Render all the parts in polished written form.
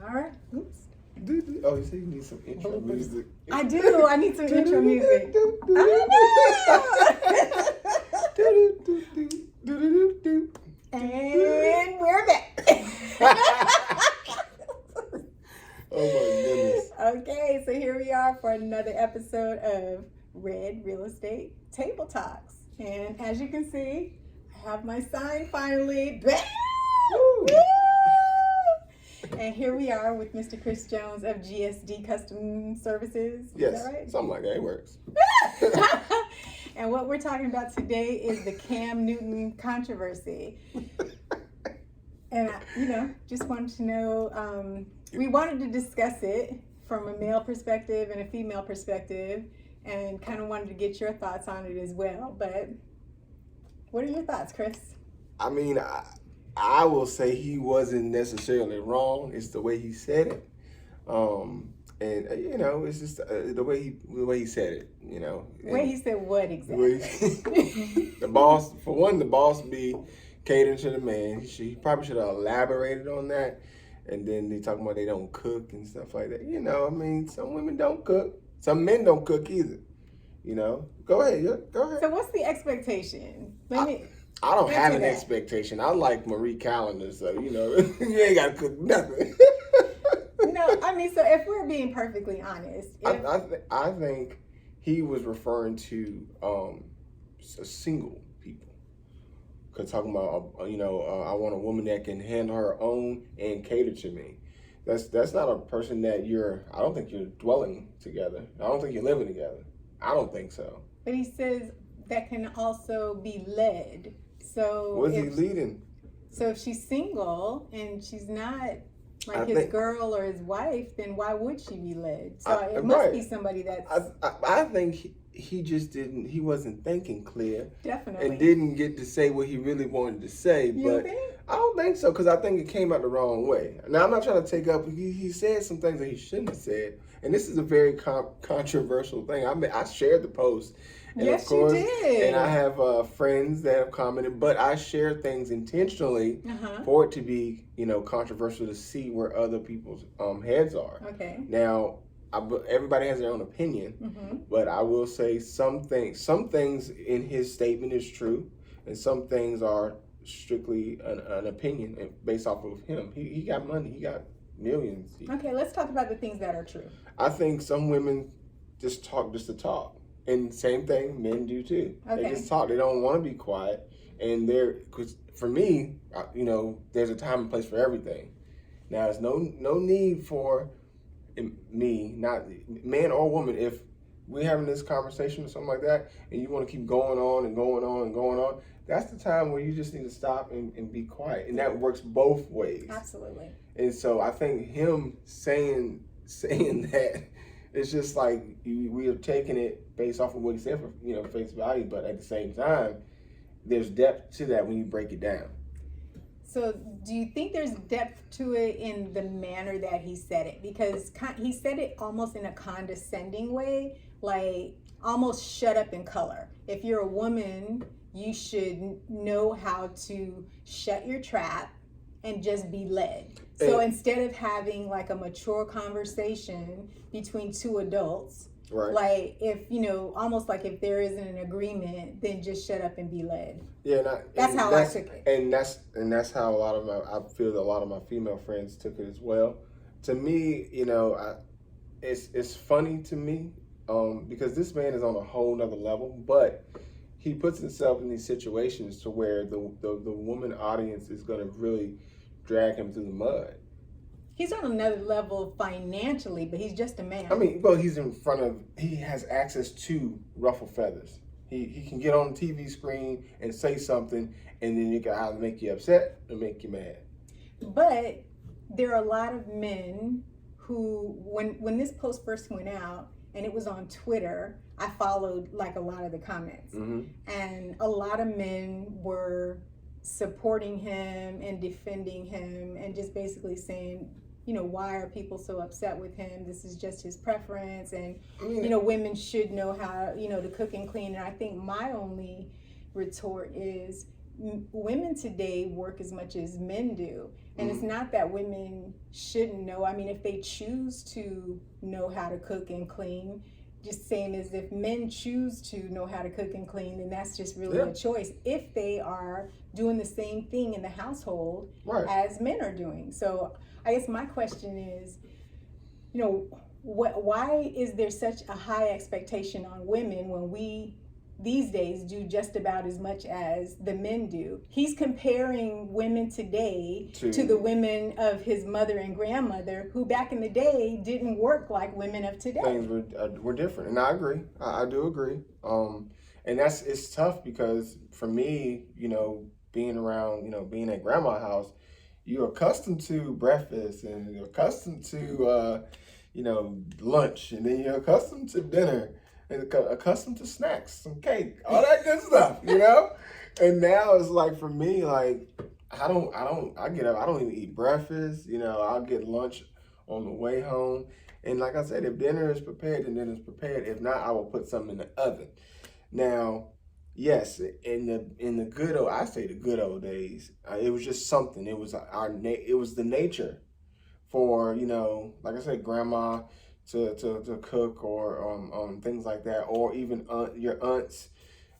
All right. Oops. Oh, you say you need some intro music. I do. I need some intro music. And we're back. Oh my goodness. Okay, so here we are for another episode of Red Real Estate Table Talks. And as you can see, I have my sign finally. Woo! And here we are with Mr. Chris Jones of GSD Custom Services. Yes, Is that right? something like that. It works. And what we're talking about today is the Cam Newton controversy. And I, just wanted to know, we wanted to discuss it from a male perspective and a female perspective, and kind of wanted to get your thoughts on it as well. But what are your thoughts, Chris? I mean, I will say he wasn't necessarily wrong. It's the way he said it, and it's just the way he said it. The way he said what exactly? The boss be catering to the man. He probably should have elaborated on that. And then they talking about they don't cook and stuff like that. I mean, some women don't cook. Some men don't cook either. Go ahead. So what's the expectation? I don't have an expectation. I like Marie Callender, so you ain't gotta cook nothing. No, I mean, so if we're being perfectly honest, I think he was referring to single people. Cause talking about I want a woman that can handle her own and cater to me. That's not a person that I don't think you're dwelling together. I don't think you're living together. I don't think so. But he says that can also be led. So what is he leading? So if she's single and she's not like his girl or his wife, then why would she be led? So it must be somebody that's. I think he just didn't. He wasn't thinking clear. Definitely. And didn't get to say what he really wanted to say. You think? I don't think so, because I think it came out the wrong way. Now I'm not trying to take up. He said some things that he shouldn't have said, and this is a very controversial thing. I shared the post. And yes, of course, you did. And I have friends that have commented, but I share things intentionally for it to be, controversial to see where other people's heads are. Okay. Now, everybody has their own opinion, but I will say some things in his statement is true, and some things are strictly an opinion based off of him. He got money. He got millions. Okay, let's talk about the things that are true. I think some women just talk just to talk. And same thing, men do too. Okay. They just talk. They don't want to be quiet. And because for me, there's a time and place for everything. Now, there's no need for me, not man or woman, if we're having this conversation or something like that, and you want to keep going on and going on and going on, that's the time where you just need to stop and be quiet. And that works both ways. Absolutely. And so I think him saying that, it's just like we are taking it based off of what he said for face value, but at the same time, there's depth to that when you break it down. So do you think there's depth to it in the manner that he said it? Because he said it almost in a condescending way, like almost shut up in color. If you're a woman, you should know how to shut your trap and just be led. So instead of having like a mature conversation between two adults, right, like if almost like if there isn't an agreement, then just shut up and be led. Yeah, that's how I took it. And that's how I feel that a lot of my female friends took it as well. To me, it's funny to me because this man is on a whole nother level, but he puts himself in these situations to where the woman audience is going to really drag him through the mud. He's on another level financially, but he's just a man. I mean, well, he has access to ruffle feathers. He can get on the TV screen and say something, and then it can either make you upset or make you mad. But there are a lot of men who, when this post first went out, and it was on Twitter, I followed like a lot of the comments. And a lot of men were supporting him and defending him and just basically saying, why are people so upset with him? This is just his preference. And, women should know how, to cook and clean. And I think my only retort is, women today work as much as men do. And it's not that women shouldn't know. I mean, if they choose to know how to cook and clean, just same as if men choose to know how to cook and clean, then that's just really a choice if they are doing the same thing in the household as men are doing. So I guess my question is, you know, why is there such a high expectation on women when we these days do just about as much as the men do? He's comparing women today to the women of his mother and grandmother, who back in the day didn't work like women of today. Things were different, and I agree. I do agree. And it's tough because for me, you know, being around, you know, being at grandma's house, you're accustomed to breakfast and you're accustomed to, you know, lunch, and then you're accustomed to dinner. And accustomed to snacks, some cake, all that good stuff, you know? And now it's like, for me, like, I get up, I don't even eat breakfast, you know, I'll get lunch on the way home. And like I said, if dinner is prepared, then dinner is prepared. If not, I will put something in the oven. Now, yes, in the good old, I say the good old days, it was just something. It was it was the nature for, you know, like I said, grandma, to cook or things like that, or even your aunts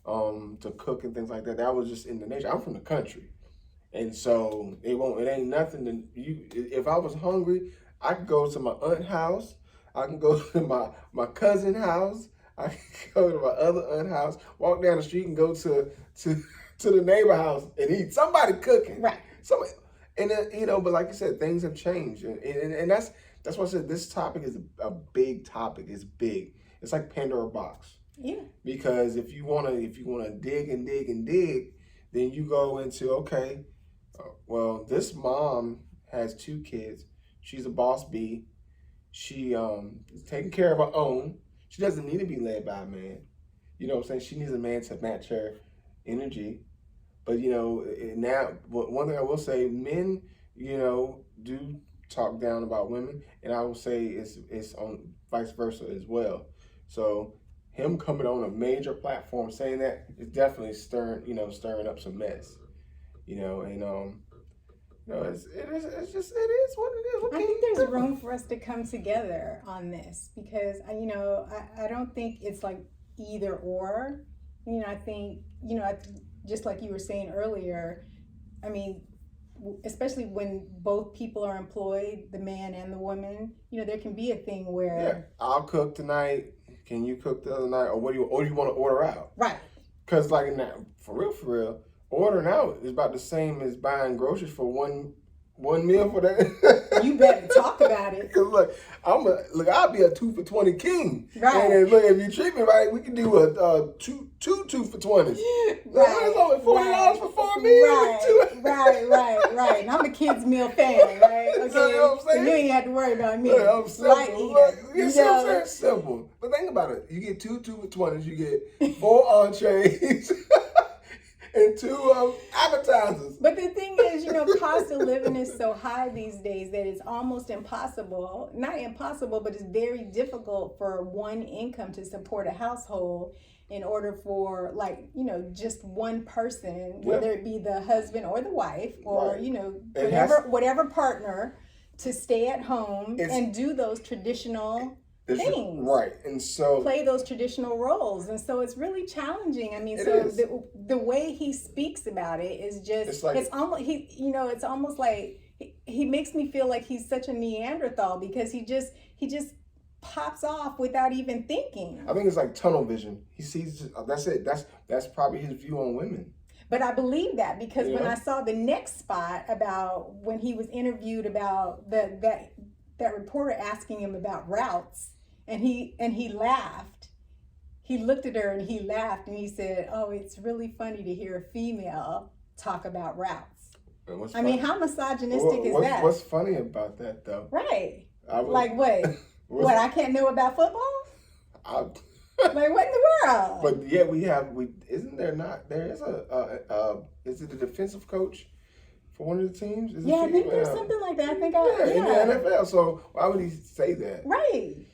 to cook and things like that. That was just in the nature. I'm from the country, and so it ain't nothing to you. If I was hungry, I could go to my aunt's house. I can go to my cousin's house. I can go to my other aunt's house. Walk down the street and go to the neighbor house and eat. Somebody cooking, right? Somebody, and you know. But like you said, things have changed, and that's why I said this topic is a big topic. It's big. It's like Pandora box. Yeah. Because if you wanna dig and dig and dig, then you go into, okay, well, this mom has 2 kids. She's a boss bee. She is taking care of her own. She doesn't need to be led by a man. You know what I'm saying? She needs a man to match her energy. But you know, now one thing I will say, men, you know, do talk down about women, and I will say it's on vice versa as well. So him coming on a major platform saying that is definitely stirring up some mess, you know. And you know, it is what it is. I think there's room for us to come together on this, because you know, I don't think it's like either or. You know, I think, you know, just like you were saying earlier, I mean, especially when both people are employed, the man and the woman, you know, there can be a thing where I'll cook tonight. Can you cook the other night, or do you want to order out? Right. Because like now, for real, ordering out is about the same as buying groceries for one meal for that. You better talk about it. Because look, I'll be a 2 for $20 king. Right. And then, look, if you treat me right, we can do a two 2 for $20s. Right. It's only $40 for 4 meals. Right. And I'm a kids meal fan, right? Okay. You know what I'm saying? So you ain't have to worry about me. Look, I'm simple. Look, it's so simple. But think about it. You get 2 for $20s. You get 4 entrees. And 2 appetizers. But the thing is, you know, cost of living is so high these days that it's almost impossible, not impossible, but it's very difficult for one income to support a household in order for, like, you know, just one person, whether it be the husband or the wife or, you know, whatever partner, to stay at home and do those traditional things. Right. And so play those traditional roles. And so it's really challenging. I mean, the way he speaks about it is just, it's almost like he makes me feel like he's such a Neanderthal, because he just pops off without even thinking. I think it's like tunnel vision. He sees, that's it. That's probably his view on women. But I believe that, because when I saw the next spot about when he was interviewed about that reporter asking him about routes, and he laughed. He looked at her and he laughed and he said, "Oh, it's really funny to hear a female talk about routes." I mean, how misogynistic is that? What's funny about that, though? Right. Like what? What, I can't know about football? Like, what in the world? But yeah, isn't there not? There is is it a defensive coach for one of the teams? I think there's something like that. I think in the NFL. So why would he say that? Right.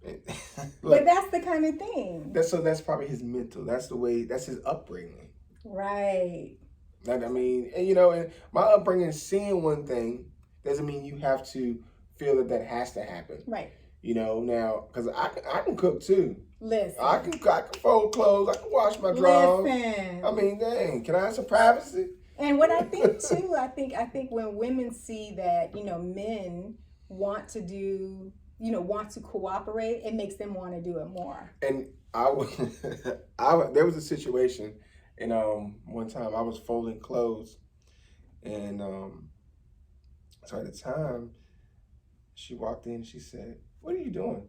Look, but that's the kind of thing. That's probably his mental. That's his upbringing. Right. I mean, and you know, and my upbringing, seeing one thing doesn't mean you have to feel that has to happen. Right. You know, now, because I can cook too. Listen. I can fold clothes. I can wash my drawers. I mean, dang, can I have some privacy? And what I think too, I think when women see that, you know, men want to do, you know, want to cooperate, it makes them want to do it more. And there was a situation, and one time I was folding clothes, and so at the time, she walked in and she said, "What are you doing?"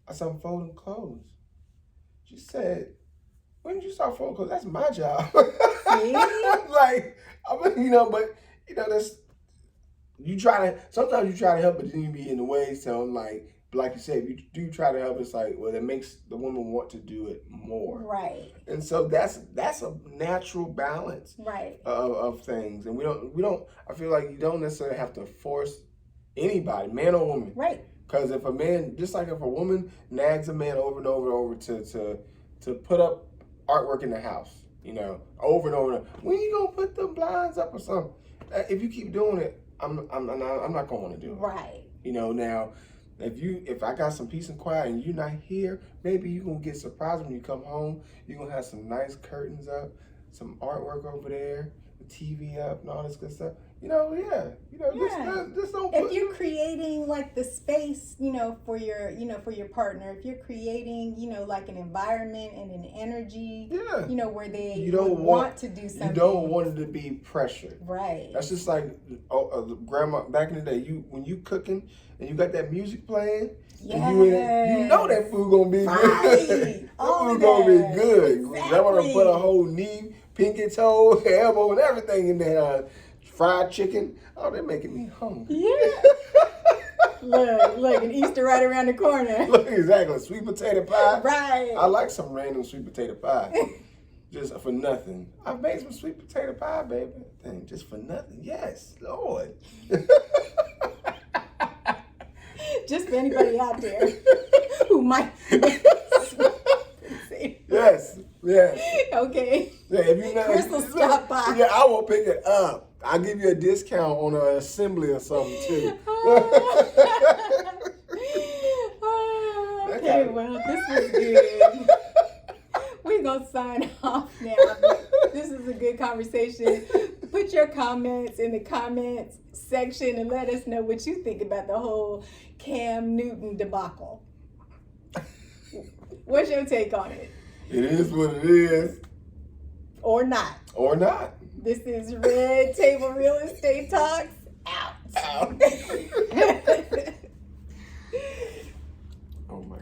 I said, "I'm folding clothes." She said, "When did you start folding clothes? That's my job." Like, I mean, you know, but you know, sometimes you try to help, but then you be in the way. So like you said, if you do try to help, it's like, well, it makes the woman want to do it more. Right. And so that's a natural balance. Right. Of things, and we don't. I feel like you don't necessarily have to force anybody, man or woman. Right. Because if a man, just like if a woman nags a man over and over to put up artwork in the house, you know, over and over, when you gonna put the blinds up or something? If you keep doing it, I'm not gonna want to do it. Right. You know, now if I got some peace and quiet and you're not here, maybe you're gonna get surprised when you come home. You're gonna have some nice curtains up, some artwork over there, the TV up, and all this good stuff. You know, just don't. If you're creating like the space, you know, for your partner, if you're creating, you know, like an environment and an energy, you know, where they want to do something. You don't want it to be pressured. Right. That's just like grandma back in the day. When you cooking and you got that music playing, and you know that food gonna be good. That food gonna be good. Exactly. Grandma done put a whole knee, pinky toe, elbow, and everything in there. Fried chicken. Oh, they're making me hungry. Yeah. Look, an Easter right around the corner. Look, exactly. Sweet potato pie. Right. I like some random sweet potato pie. Just for nothing. I made some sweet potato pie, baby. Thing, just for nothing. Yes, Lord. Just for anybody out there who might. Yes. Okay. Yeah, if you know, Crystal, stop by. Yeah, I will pick it up. I'll give you a discount on an assembly or something too. Okay, well, this was good. We're going to sign off now. This is a good conversation. Put your comments in the comments section and let us know what you think about the whole Cam Newton debacle. What's your take on it? It is what it is. Or not. Or not. This is Red Table Real Estate Talks. Out.